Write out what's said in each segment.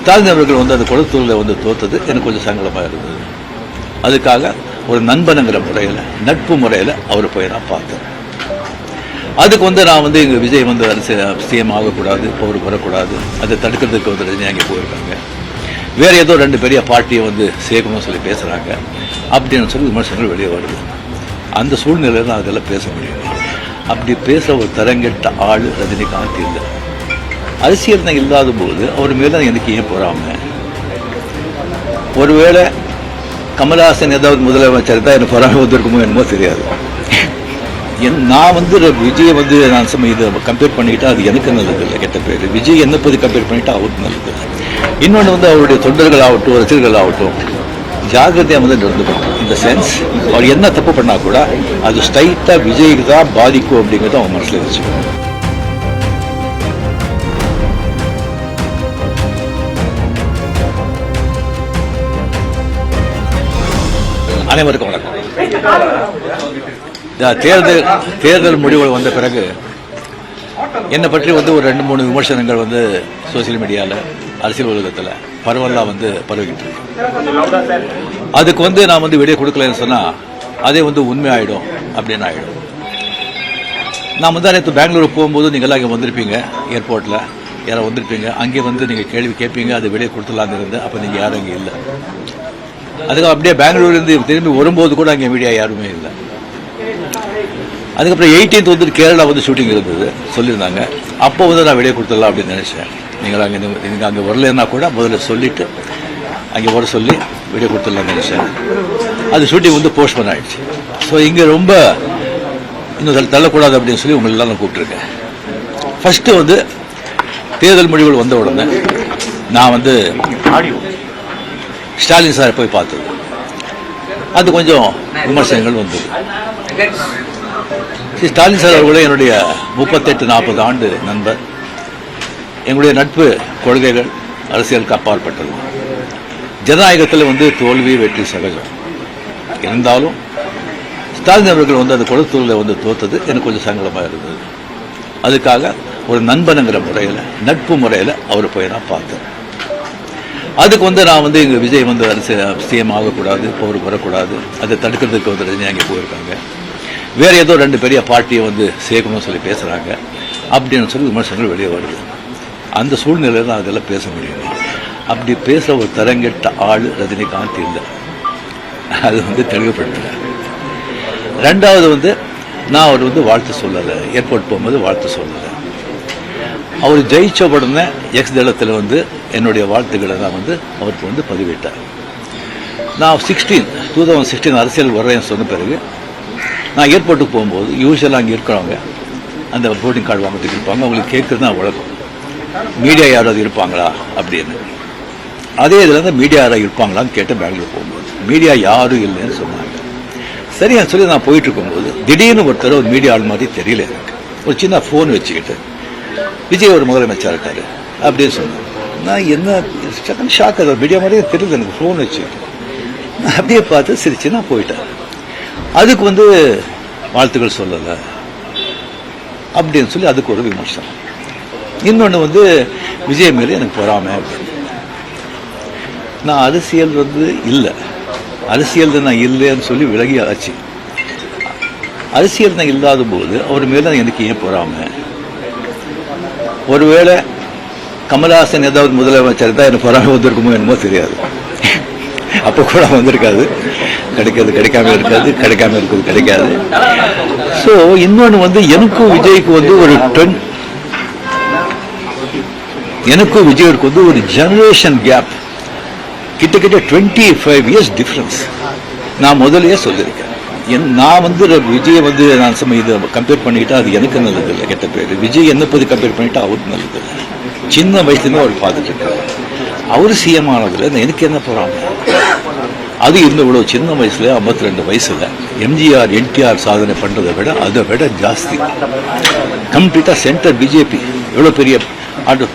ஸ்டாலின் அவர்கள் வந்து அந்த குளத்தூரில் வந்து தோத்தது எனக்கு கொஞ்சம் சங்கடமாக இருந்தது. அதுக்காக ஒரு நண்பனுங்கிற முறையில், நட்பு முறையில் அவர் போய் நான் பார்த்தேன். அதுக்கு வந்து நான் வந்து எங்கள் விஜய் வந்து சிஎம் ஆகக்கூடாது, பவர் வரக்கூடாது, அதை தடுக்கிறதுக்கு வந்து ரஜினி அங்கே போயிருக்காங்க, வேறு ஏதோ 2 பெரிய பார்ட்டியை வந்து சேர்க்கணும்னு சொல்லி பேசுகிறாங்க அப்படின்னு சொல்லி விமர்சனங்கள் வெளியே வருது. அந்த சூழ்நிலையில் நான் அதெல்லாம் பேச முடியும். அப்படி பேச ஒரு தரங்கெட்ட ஆள் ரஜினிகாந்த் இல்லை. அரசியல் தான் இல்லாத போது அவர் மேலே எனக்கு ஏன் பொறாமல்? ஒருவேளை கமல்ஹாசன் ஏதாவது முதலமைச்சர் தான் எனக்கு பொறாமல் வந்திருக்குமோ என்னமோ தெரியாது. நான் வந்து விஜயை வந்து நான் இதை கம்பேர் பண்ணிக்கிட்டா அது எனக்கு நல்லது இல்லை, கெட்ட பேர். விஜய் என்ன பற்றி கம்பேர் பண்ணிட்டா அவருக்கு நல்லது இல்லை. இன்னொன்று வந்து அவருடைய தொண்டர்கள் ஆகட்டும், ரசிகர்கள் ஆகட்டும், ஜாகிரதையாக வந்து நடந்துக்கணும். இந்த சென்ஸ் அவர் என்ன தப்பு பண்ணால் கூட அது ஸ்ட்ரைட்டாக விஜய்க்கு தான் பாதிக்கும் அப்படிங்கிறது அவன் மனசில் வச்சுக்கணும். அனைவருக்கும் வணக்கம். தேர்தல் முடிவுகள் வந்த பிறகு என்னை பற்றி வந்து ஒரு 2-3 விமர்சனங்கள் வந்து சோசியல் மீடியாவில், அரசியல் உலகத்தில் பரவலாக வந்து பரவிக்கிட்டு இருக்கு. அதுக்கு வந்து நான் வந்து வெளியே கொடுக்கலன்னு சொன்னால் அதே வந்து உண்மை ஆகிடும் அப்படின்னு ஆகிடும். நான் வந்து நேற்று பெங்களூருக்கு போகும்போது நீங்கள்லாம் இங்கே வந்திருப்பீங்க, ஏர்போர்ட்டில் யாரும் வந்திருப்பீங்க. அங்கே வந்து நீங்கள் கேள்வி கேட்பீங்க, அது வெளியே கொடுத்துலான்னு இருந்து. அப்போ நீங்கள் யாரும் அங்கே இல்லை. அதுக்கு அப்படியே பெங்களூர்லேருந்து திரும்பி வரும்போது கூட அங்கே மீடியா யாருமே இல்லை. அதுக்கப்புறம் 18th வந்து கேரளா வந்து ஷூட்டிங் இருந்தது சொல்லியிருந்தாங்க. அப்போ வந்து நான் வெளியே கொடுத்துடலாம் அப்படின்னு நினச்சேன். நீங்கள் அங்கே வரலன்னா கூட முதல்ல சொல்லிவிட்டு அங்கே வர சொல்லி வெளியே கொடுத்துடலாம்னு நினச்சேன். அது ஷூட்டிங் வந்து போஸ்ட்போன் ஆகிடுச்சு. ஸோ இங்கே ரொம்ப இன்னும் தள்ளக்கூடாது அப்படின்னு சொல்லி உங்களெல்லாம் நான் கூப்பிட்ருக்கேன். ஃபஸ்ட்டு வந்து தேர்தல் முடிவுகள் வந்த உடனே நான் வந்து ஸ்டாலின் சாரை போய் பார்த்தது. அது கொஞ்சம் விமர்சனங்கள் வந்தது. ஸ்டாலின் சார் அவர்களே என்னுடைய 38-40 ஆண்டு நண்பர். எங்களுடைய நட்பு கொள்கைகள் அரசியலுக்கு அப்பாற்பட்டது. ஜனநாயகத்தில் வந்து தோல்வி வெற்றி சகஜம். இருந்தாலும் ஸ்டாலின் அவர்கள் வந்து அந்த குளத்தூரில் வந்து தோத்தது எனக்கு கொஞ்சம் சங்கடமாக இருந்தது. அதுக்காக ஒரு நண்பனுங்கிற முறையில், நட்பு முறையில் அவர் போய் நான் பார்த்தேன். அதுக்கு வந்து நான் வந்து எங்கள் விஜய் வந்து சிஎம் ஆகக்கூடாது, பவர் வரக்கூடாது, அதை தடுக்கிறதுக்கு வந்து ரஜினி அங்கே போயிருக்காங்க, வேறு ஏதோ 2 பெரிய பார்ட்டியை வந்து சேர்க்கணும்னு சொல்லி பேசுகிறாங்க அப்படின்னு சொல்லி விமர்சனங்கள் வெளியே வருது. அந்த சூழ்நிலையில் நான் அதெல்லாம் பேச முடியும். அப்படி பேச ஒரு தரங்கெட்ட ஆள் ரஜினிகாந்த் இல்லை. அது வந்து தெளிவுபடுத்தலை. 2வது வந்து நான் அவர் வந்து வாழ்த்து சொல்லலை. ஏர்போர்ட் போகும்போது வாழ்த்து சொல்லலை. அவர் ஜெயிச்ச உடனே எக்ஸ் தளத்தில் வந்து என்னுடைய வாழ்த்துக்களை நான் வந்து அவருக்கு வந்து பதிவிட்டார். நான் 2016 அரசியல் வர்றேன்னு சொன்ன பிறகு நான் ஏர்போர்ட்டுக்கு போகும்போது யூஸ்வலாக அங்கே இருக்கிறவங்க அந்த போர்டிங் கார்டு வாங்கிட்டு இருப்பாங்க. அவங்களுக்கு கேட்குறது தான் வழக்கம், மீடியா யாராவது இருப்பாங்களா அப்படின்னு. அதே இதில் வந்து மீடியா யாராவது இருப்பாங்களான்னு கேட்டேன். பெங்களூர் போகும்போது மீடியா யாரும் இல்லைன்னு சொன்னாங்க. சரியான்னு சொல்லி நான் போயிட்டு இருக்கும்போது திடீர்னு ஒருத்தர் ஒரு மீடியா ஆள் மாதிரி தெரியல எனக்கு. ஒரு சின்ன ஃபோன் வச்சுக்கிட்டு விஜய் ஒரு முதலமைச்சர் இருக்காரு அப்படின்னு சொன்னேன். நான் என்ன ஷாக், அது மீடியா மாதிரியே தெரியல எனக்கு. ஃபோன் வச்சுக்கிட்டு நான் அப்படியே பார்த்து சிரிச்சு நான் போயிட்டேன். அதுக்கு வந்து வாழ்த்துக்கள் சொல்லலை அப்படின்னு சொல்லி அதுக்கு ஒரு விமர்சனம். இன்னொன்று வந்து விஜய் மேலே எனக்கு பொறாமை அப்படின்னு. நான் அரசியல் வந்து இல்லை, அரசியல் நான் இல்லைன்னு சொல்லி விலகி ஆச்சு. அரசியல் தான் இல்லாத போது அவர் மேலே எனக்கு ஏன் பொறாமை? ஒருவேளை கமல்ஹாசன் ஏதாவது முதலமைச்சர் தான் எனக்கு பொறாமை வந்திருக்குமோ என்னமோ தெரியாது. அப்போ கூட வந்திருக்காது. கிடைக்காம இருக்காது, கிடைக்காது. ஸோ இன்னொன்று வந்து எனக்கும் விஜய்க்கு வந்து ஒரு எனக்கும் விஜய்க்கு வந்து ஒரு ஜெனரேஷன் கேப், கிட்டத்தட்ட 25 years டிஃப்ரென்ஸ். நான் முதலையே சொல்லியிருக்கேன். நான் வந்து விஜயை வந்து நான் இதை கம்பேர் பண்ணிக்கிட்டா அது எனக்கு நல்லது இல்லை, கெட்ட பேர். விஜய் என்ன பற்றி கம்பேர் பண்ணிட்டா அவருக்கு நல்லது இல்லை. சின்ன வயசுலேருந்து அவர் பார்த்துட்டு இருக்காரு. அவர் சிஎம் ஆனதில் எனக்கு என்ன போகிறாங்க? அது இருந்த இவ்வளோ சின்ன வயசுல 52 வயசுல எம்ஜிஆர் என்டிஆர் சாதனை பண்ணுறதை விட அதை விட ஜாஸ்தி. கம்ப்ளீட்டாக சென்டர் பிஜேபி எவ்வளோ பெரிய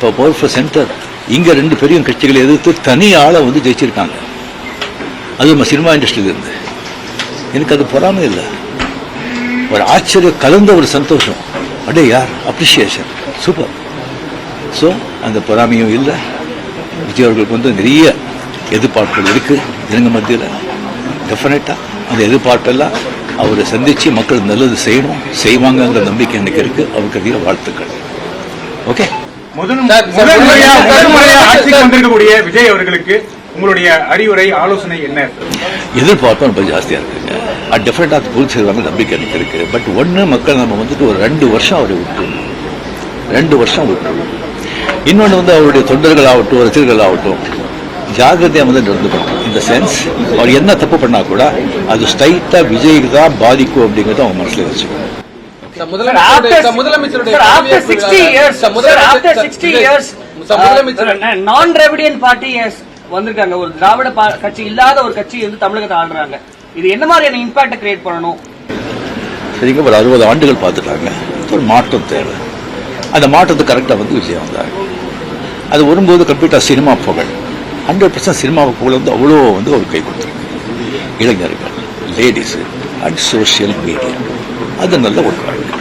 பவர்ஃபுல் சென்டர். இங்கே 2 பெரிய கட்சிகளை எதிர்த்து தனி ஆளை வந்து ஜெயிச்சிருக்காங்க. அது நம்ம சினிமா இண்டஸ்ட்ரியில இருந்து. எனக்கு அது பொறாமை இல்லை, ஒரு ஆச்சரியம் கலந்த ஒரு சந்தோஷம். அடே யார் அப்ரிஷியேஷன், சூப்பர். ஸோ அந்த பொறாமையும் இல்லை, விஜய் அவர்களுக்கு வந்து நிறைய எதிர்பார்ப்புகள் இருக்குது ஜனங்க மத்தியில். டெஃபினட்டாக அந்த எதிர்பார்ப்பெல்லாம் அவரை சந்தித்து மக்கள் நல்லது செய்வாங்கங்கிற நம்பிக்கை எனக்கு இருக்குது. அவருக்கு அதிக வாழ்த்துக்கள். ஓகே, வந்திருக்கக்கூடிய விஜய் அவர்களுக்கு உங்களுடைய அறிவுரை ஆலோசனை என்ன? எதிர்பார்ப்பு ரொம்ப ஜாஸ்தியாக இருக்குங்க. அது டெஃபினட்டாக பூர்த்தி செய்வாங்க நம்பிக்கை எனக்கு இருக்குது. பட் ஒன்று மக்கள் நம்ம வந்துட்டு ஒரு 2 வருஷம் அவரை விட்டுருணும். 2 வருஷம் விட்டுருணும். இன்னொன்று வந்து அவருடைய தொண்டர்கள் ஆகட்டும், ரசிகர்கள் ஆகட்டும், ஜாகிரதையாக வந்து நடந்துக்கணும். இந்த சென்ஸ் அவர் என்ன தப்பு பண்ணால் கூட அது ஸ்ட்ரைட்டாக விஜய்க்கு தான் பாதிக்கும் அப்படிங்கிறத அவங்க மனசில் வச்சுக்கணும். நான்-திராவிடியன் பார்ட்டி வந்திருக்காங்க. ஒரு திராவிட கட்சி இல்லாத ஒரு கட்சி வந்து தமிழகத்தை ஆளுறாங்க. இது என்ன மாதிரியான இம்பாக்ட் கிரியேட் பண்ணணும்? சரிங்க, ஒரு 60 ஆண்டுகள் பார்த்துட்டாங்க. ஒரு மாற்றம் தேவை. அந்த மாற்றத்துக்கு கரெக்டாக வந்து விஜயம் வந்தாங்க. அது வரும்போது கம்ப்ளீட்டாக சினிமா புகழ் 100% சினிமா புகழ் வந்து அவ்வளோ வந்து ஒரு கை கொடுத்துருக்கு. இளைஞர்கள், லேடிஸு அண்ட் சோஷியல் மீடியா அது நல்ல ஒரு வாழ்க்கை.